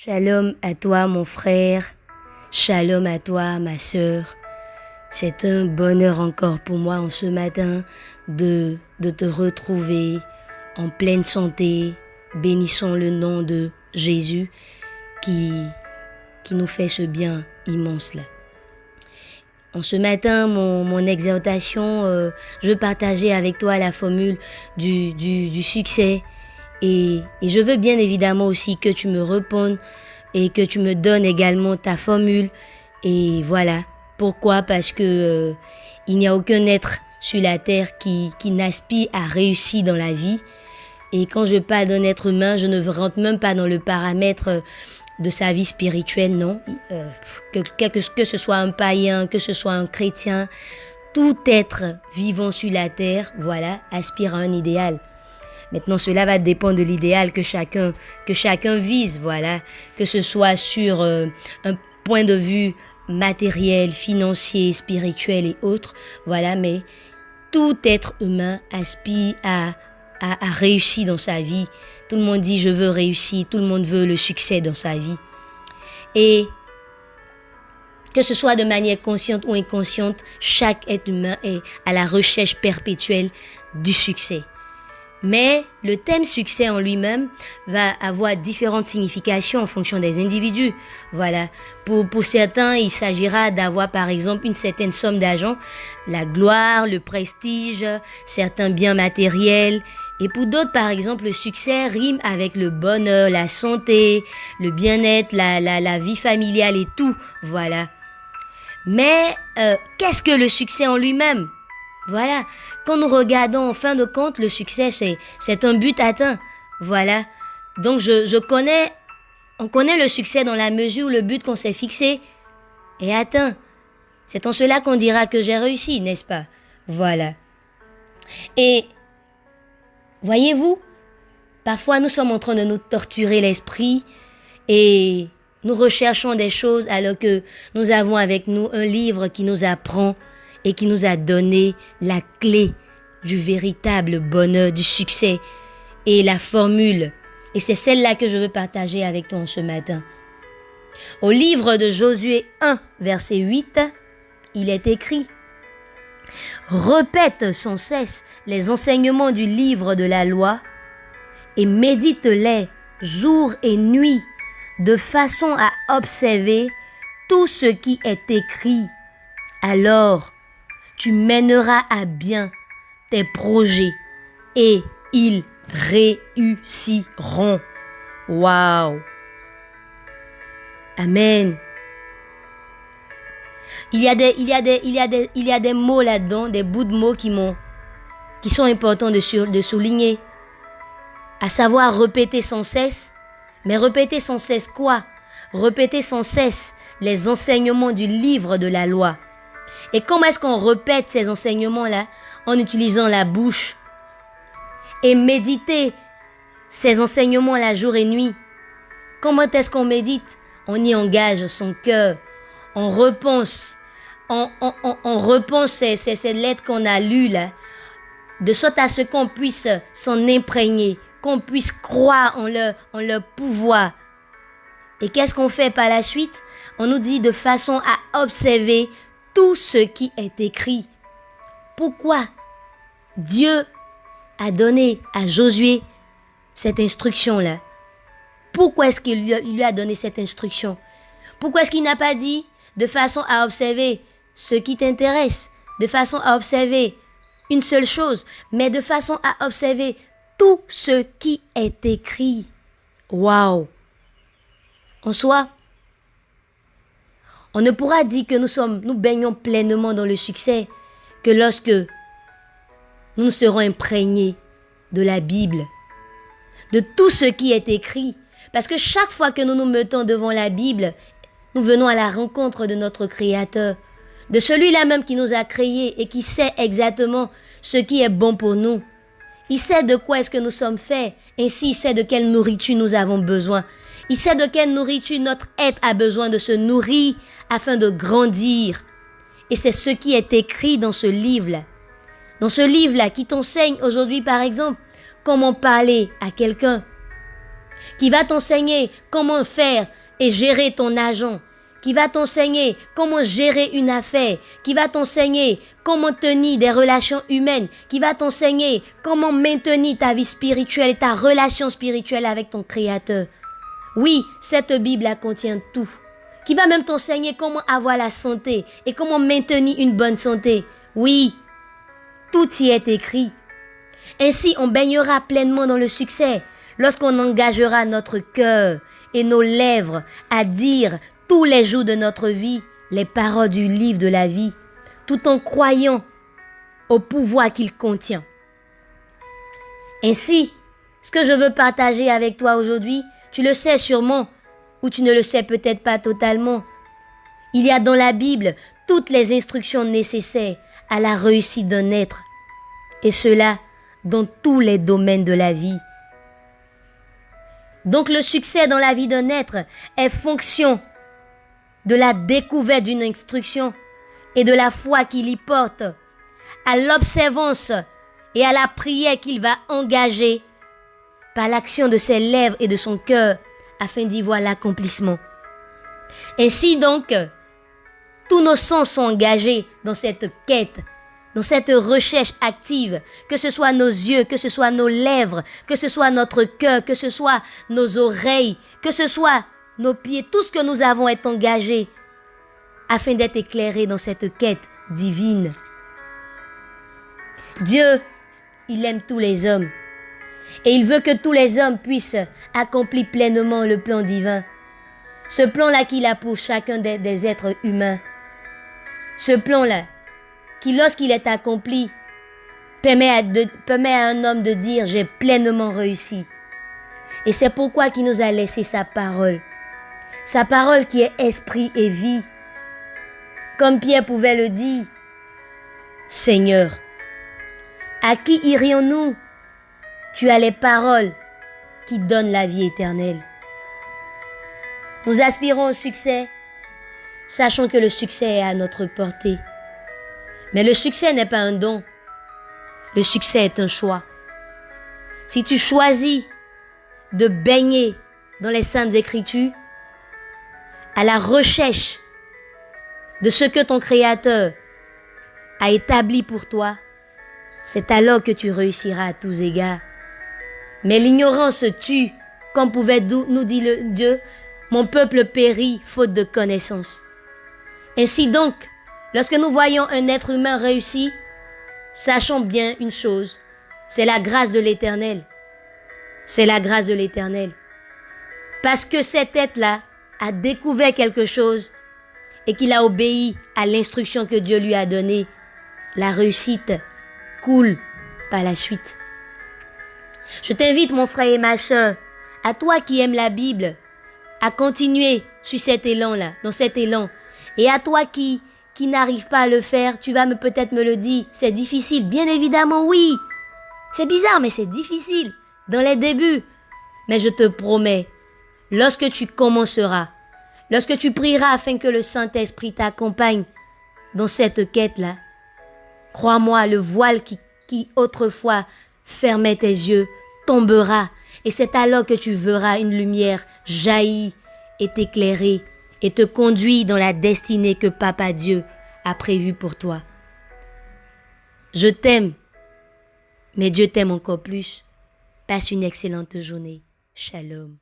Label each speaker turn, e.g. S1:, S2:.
S1: Shalom à toi mon frère, shalom à toi ma sœur. C'est un bonheur encore pour moi en ce matin de te retrouver en pleine santé. Bénissons le nom de Jésus qui nous fait ce bien immense là. En ce matin, mon exhortation, je veux partager avec toi la formule du succès. Et je veux bien évidemment aussi que tu me répondes et que tu me donnes également ta formule. Et voilà. Pourquoi? Parce que il n'y a aucun être sur la terre qui n'aspire à réussir dans la vie. Et quand je parle d'un être humain, je ne rentre même pas dans le paramètre de sa vie spirituelle, non. Que ce soit un païen, que ce soit un chrétien, tout être vivant sur la terre, voilà, aspire à un idéal. Maintenant, cela va dépendre de l'idéal que chacun vise, voilà. Que ce soit sur un point de vue matériel, financier, spirituel et autres, voilà. Mais tout être humain aspire à réussir dans sa vie. Tout le monde dit je veux réussir, tout le monde veut le succès dans sa vie. Et que ce soit de manière consciente ou inconsciente, chaque être humain est à la recherche perpétuelle du succès. Mais le thème succès en lui-même va avoir différentes significations en fonction des individus. Voilà. Pour certains, il s'agira d'avoir par exemple une certaine somme d'argent, la gloire, le prestige, certains biens matériels. Et pour d'autres, par exemple, le succès rime avec le bonheur, la santé, le bien-être, la vie familiale et tout. Voilà. Mais qu'est-ce que le succès en lui-même? Voilà. Quand nous regardons en fin de compte, le succès, c'est un but atteint. Voilà. Donc, on connaît le succès dans la mesure où le but qu'on s'est fixé est atteint. C'est en cela qu'on dira que j'ai réussi, n'est-ce pas? Voilà. Et, voyez-vous, parfois nous sommes en train de nous torturer l'esprit et nous recherchons des choses alors que nous avons avec nous un livre qui nous apprend et qui nous a donné la clé du véritable bonheur, du succès et la formule. Et c'est celle-là que je veux partager avec toi ce matin. Au livre de Josué 1, verset 8, il est écrit « Répète sans cesse les enseignements du livre de la loi et médite-les jour et nuit de façon à observer tout ce qui est écrit. Alors, tu mèneras à bien tes projets et ils réussiront. » Waouh! Amen. Il y a des mots là-dedans, des bouts de mots qui sont importants de souligner. À savoir répéter sans cesse. Mais répéter sans cesse quoi? Répéter sans cesse les enseignements du livre de la loi. Et comment est-ce qu'on répète ces enseignements-là? En utilisant la bouche. Et méditer ces enseignements-là jour et nuit. Comment est-ce qu'on médite? On y engage son cœur. On repense. On repense ces lettres qu'on a lues là. De sorte à ce qu'on puisse s'en imprégner. Qu'on puisse croire en leur pouvoir. Et qu'est-ce qu'on fait par la suite? On nous dit de façon à observer tout ce qui est écrit. Pourquoi Dieu a donné à Josué cette instruction-là? Pourquoi est-ce qu'il lui a donné cette instruction? Pourquoi est-ce qu'il n'a pas dit de façon à observer ce qui t'intéresse, de façon à observer une seule chose, mais de façon à observer tout ce qui est écrit? Waouh! En soi, on ne pourra dire que nous baignons pleinement dans le succès que lorsque nous serons imprégnés de la Bible, de tout ce qui est écrit. Parce que chaque fois que nous nous mettons devant la Bible, nous venons à la rencontre de notre Créateur, de celui-là même qui nous a créés et qui sait exactement ce qui est bon pour nous. Il sait de quoi est-ce que nous sommes faits, ainsi il sait de quelle nourriture nous avons besoin. Il sait de quelle nourriture notre être a besoin de se nourrir afin de grandir. Et c'est ce qui est écrit dans ce livre-là. Dans ce livre-là qui t'enseigne aujourd'hui, par exemple, comment parler à quelqu'un. qui va t'enseigner comment faire et gérer ton argent, qui va t'enseigner comment gérer une affaire, qui va t'enseigner comment tenir des relations humaines, qui va t'enseigner comment maintenir ta vie spirituelle et ta relation spirituelle avec ton Créateur. Oui, cette Bible contient tout, qui va même t'enseigner comment avoir la santé et comment maintenir une bonne santé. Oui, tout y est écrit. Ainsi, on baignera pleinement dans le succès lorsqu'on engagera notre cœur et nos lèvres à dire tous les jours de notre vie les paroles du livre de la vie, tout en croyant au pouvoir qu'il contient. Ainsi, ce que je veux partager avec toi aujourd'hui, tu le sais sûrement, ou tu ne le sais peut-être pas totalement. Il y a dans la Bible toutes les instructions nécessaires à la réussite d'un être, et cela dans tous les domaines de la vie. Donc le succès dans la vie d'un être est fonction de la découverte d'une instruction et de la foi qu'il y porte, à l'observance et à la prière qu'il va engager par l'action de ses lèvres et de son cœur afin d'y voir l'accomplissement. Ainsi donc, tous nos sens sont engagés dans cette quête, dans cette recherche active, que ce soit nos yeux, que ce soit nos lèvres, que ce soit notre cœur, que ce soit nos oreilles, que ce soit nos pieds, tout ce que nous avons est engagé afin d'être éclairés dans cette quête divine. Dieu, il aime tous les hommes et il veut que tous les hommes puissent accomplir pleinement le plan divin. Ce plan-là qu'il a pour chacun des êtres humains. Ce plan-là qui, lorsqu'il est accompli, permet à un homme de dire « j'ai pleinement réussi ». Et c'est pourquoi il nous a laissé sa parole. Sa parole qui est esprit et vie. Comme Pierre pouvait le dire, « Seigneur, à qui irions-nous? Tu as les paroles qui donnent la vie éternelle. » Nous aspirons au succès, sachant que le succès est à notre portée. Mais le succès n'est pas un don. Le succès est un choix. Si tu choisis de baigner dans les Saintes Écritures, à la recherche de ce que ton Créateur a établi pour toi, c'est alors que tu réussiras à tous égards. Mais l'ignorance tue, comme pouvait nous dire le Dieu, mon peuple périt faute de connaissance. Ainsi donc, lorsque nous voyons un être humain réussi, sachons bien une chose, c'est la grâce de l'Éternel. C'est la grâce de l'Éternel. Parce que cet être-là a découvert quelque chose et qu'il a obéi à l'instruction que Dieu lui a donnée, la réussite coule par la suite. Je t'invite, mon frère et ma soeur, à toi qui aimes la Bible, à continuer sur cet élan-là, dans cet élan. Et à toi qui n'arrive pas à le faire, tu vas peut-être me le dire, c'est difficile. Bien évidemment, oui. C'est bizarre, mais c'est difficile dans les débuts. Mais je te promets, lorsque tu commenceras, lorsque tu prieras afin que le Saint-Esprit t'accompagne dans cette quête-là, crois-moi, le voile qui autrefois fermait tes yeux tombera. Et c'est alors que tu verras une lumière jaillir et t'éclairer et te conduire dans la destinée que Papa Dieu a prévue pour toi. Je t'aime, mais Dieu t'aime encore plus. Passe une excellente journée. Shalom.